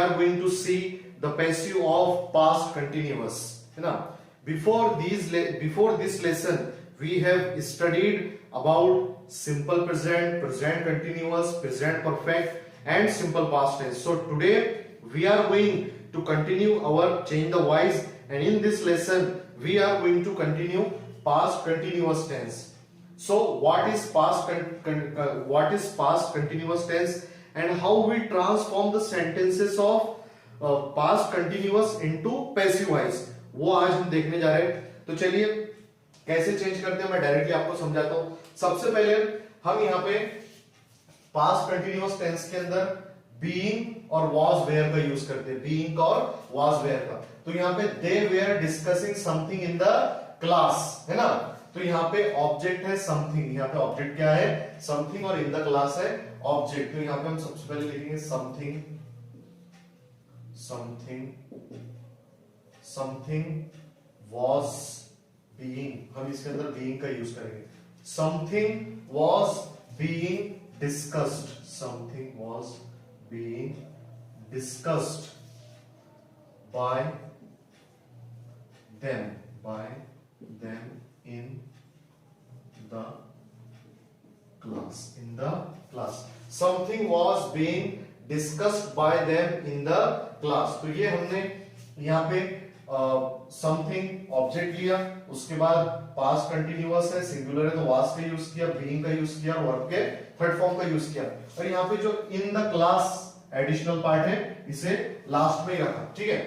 are going to see the passive of past continuous, है ना. Before this lesson we have studied about simple present, present continuous, present perfect and simple past tense. So today we are going to continue our change the voice, and in this lesson we are going to continue past continuous tense. So what is past continuous tense and how we transform the sentences of past continuous into passive voice, वो आज हम देखने जा रहे हैं. तो चलिए कैसे चेंज करते हैं मैं डायरेक्टली आपको समझाता हूं. सबसे पहले हम यहाँ पे पास्ट कंटिन्यूअस टेंस के अंदर बीइंग और वाज वेयर का यूज करते हैं, बीइंग और वाज वेयर का. तो यहाँ पे they were discussing something in the class, है ना. तो यहाँ पे ऑब्जेक्ट है समथिंग, यहाँ पे ऑब्जेक्ट क्या है समथिंग और इन द क्लास है ऑब्जेक्ट. तो यहाँ पे हम सबसे पहले लिखेंगे समथिंग, समथिंग वाज बीइंग, हम इसके अंदर बीइंग का यूज करेंगे. Something was being discussed, something was being discussed by them in the class. Something was being discussed by them in the class. तो ये हमने यहाँ पे समथिंग ऑब्जेक्ट लिया, उसके बाद पास्ट कंटिन्यूअस है, सिंगुलर है तो वाज का यूज किया, बीइंग का यूज किया, वर्ब के थर्ड फॉर्म का यूज किया, और यहाँ पे जो इन द क्लास एडिशनल पार्ट है इसे लास्ट में ही रखा. ठीक है.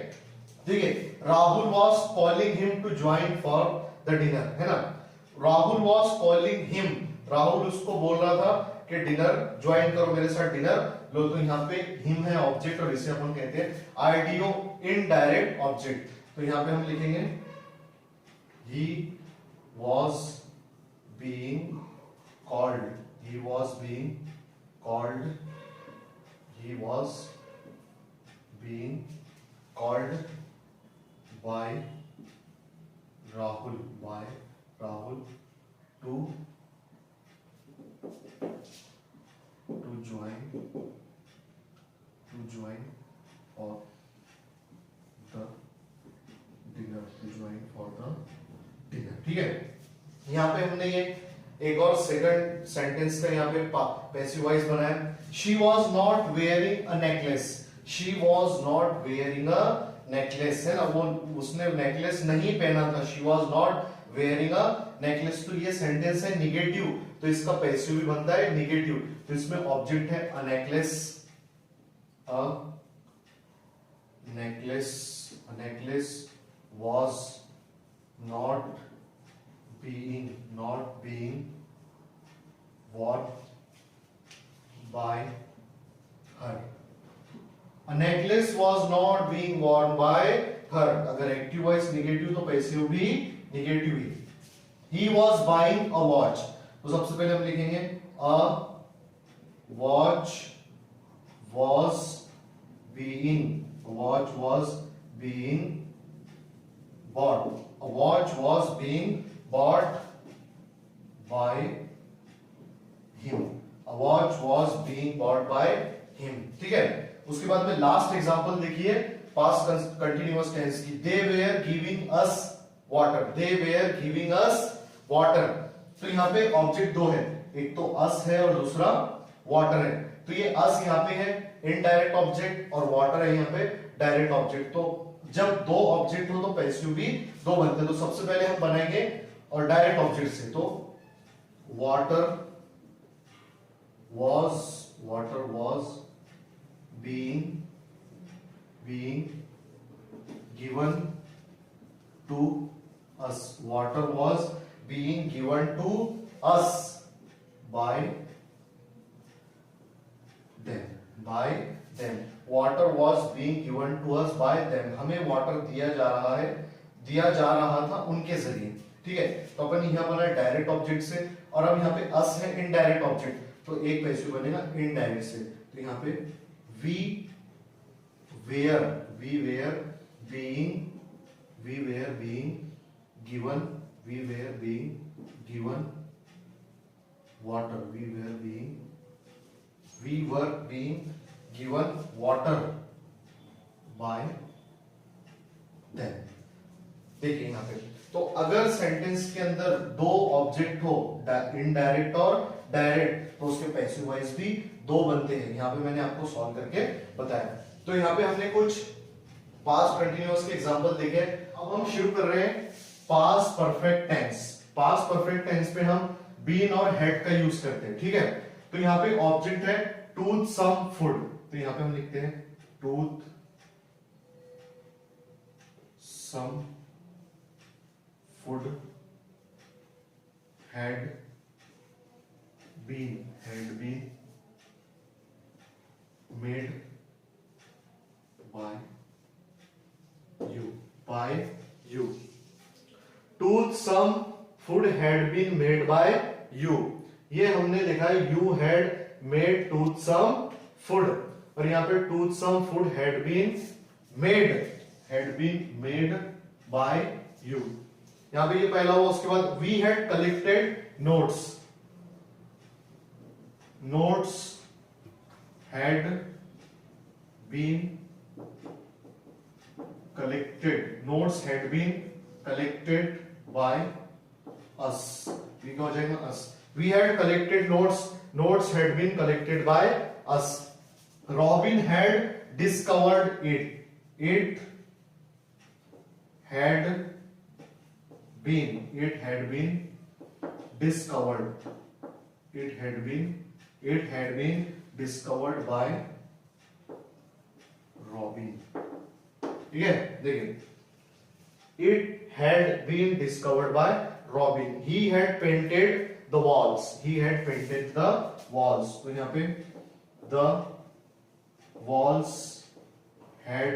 ठीक है. Rahul was calling him to join for the dinner, है ना. Rahul was calling him, Rahul उसको बोल रहा था कि डिनर ज्वाइन करो मेरे साथ डिनर लो. तो यहाँ पे हिम है ऑब्जेक्ट और इसे अपन कहते हैं आईडीओ, इनडायरेक्ट ऑब्जेक्ट. तो यहाँ पे हम लिखेंगे he was being called, he was being called, he was being called by Rahul to join for the dinner. ठीक है. यहाँ पे हमने ये एक और सेकंड सेंटेंस का यहाँ पे पैसिव वॉइस बनाया. She was not wearing a necklace. She was not wearing a necklace, है ना. वो उसने नेकलेस नहीं पहना था. She was not wearing a necklace. तो ये सेंटेंस है निगेटिव, तो इसका पैसिव भी बनता है निगेटिव. तो इसमें ऑब्जेक्ट है a necklace. A necklace was not being worn by her. A necklace was not being worn by her. अगर एक्टिव वॉइस निगेटिव तो पैसिव भी negative he. He was buying a watch. तो सबसे पहले हम लिखेंगे a watch was being bought. A watch was being bought by him. A watch was being bought by him. ठीक है. उसके बाद में लास्ट एग्जांपल देखिए पास्ट कंटिन्यूअस टेंस की. They were giving us water. They were giving us water. तो यहाँ पे ऑब्जेक्ट दो है, एक तो us है और दूसरा water है. तो ये us यहाँ पे है इनडायरेक्ट ऑब्जेक्ट और water है यहाँ पे डायरेक्ट ऑब्जेक्ट. तो जब दो ऑब्जेक्ट हो तो पैसिव भी दो बनते हैं. तो सबसे पहले हम बनाएंगे और डायरेक्ट ऑब्जेक्ट से. तो water was being given to us. Water was being given to us by them. Water was being given to us by them. हमें वाटर दिया जा रहा था उनके जरिए. ठीक है. तो अपन यहाँ बना डायरेक्ट ऑब्जेक्ट से, और अब यहाँ पे अस है इनडायरेक्ट ऑब्जेक्ट, तो एक पैसिव बनेगा इनडायरेक्ट से. तो यहाँ पे we were being given water. We were being given water bye them. देखिए यहां पे तो अगर सेंटेंस के अंदर दो ऑब्जेक्ट हो, इनडायरेक्ट और डायरेक्ट, तो उसके पैसिव वॉइस भी दो बनते हैं। यहां पे मैंने आपको सॉल्व करके बताया। तो यहां पे हमने कुछ पास्ट कंटिन्यूअस के एग्जांपल देखे। अब हम शुरू कर रहे हैं past perfect tense. Past perfect tense पे हम बीन और हैड का यूज करते हैं, ठीक है। तो यहां पे ऑब्जेक्ट है टूथ सम फूड, तो यहां पे हम लिखते हैं tooth some food had been made by you tooth some food had been made by you। ये हमने लिखा है you had made tooth some food, और यहां पे tooth some food had been made by you। यहां पे ये पहला हुआ। उसके बाद we had collected notes had been collected by us। ये क्या हो जाएगा us। we had collected notes had been collected by us। Robin had discovered it had been discovered by Robin। ठीक है, देखिए it had been discovered by Robin। he had painted the walls तो यहां पे the walls had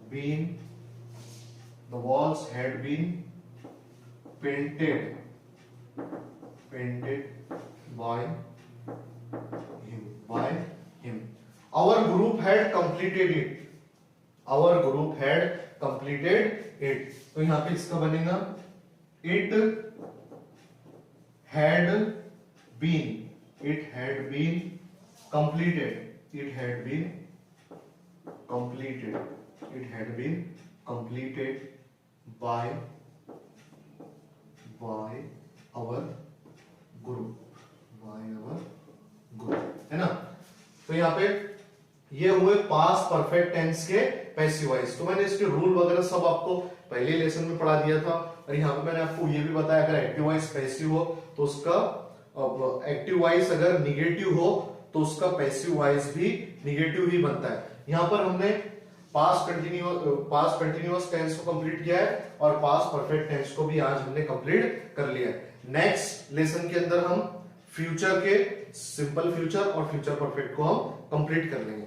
been painted by him। Our group had completed it। तो यहां पे इसका बनेगा it had been completed by our group है ना। तो यहाँ पे ये हुए पास्ट परफेक्ट टेंस के पैसिव वॉइस। तो मैंने इसके रूल वगैरह सब आपको पहले लेसन में पढ़ा दिया था, और यहाँ पे मैंने आपको ये भी बताया अगर एक्टिव वॉइस पैसिव हो तो उसका एक्टिव वॉइस अगर निगेटिव हो तो उसका पैसिव वॉइस भी निगेटिव ही बनता है। यहाँ पर हमने पास्ट कंटिन्यूअस टेंस को कंप्लीट किया है और पास्ट परफेक्ट टेंस को भी आज हमने कंप्लीट कर लिया है। नेक्स्ट लेसन के अंदर हम फ्यूचर के सिंपल फ्यूचर और फ्यूचर परफेक्ट को हम कंप्लीट कर लेंगे।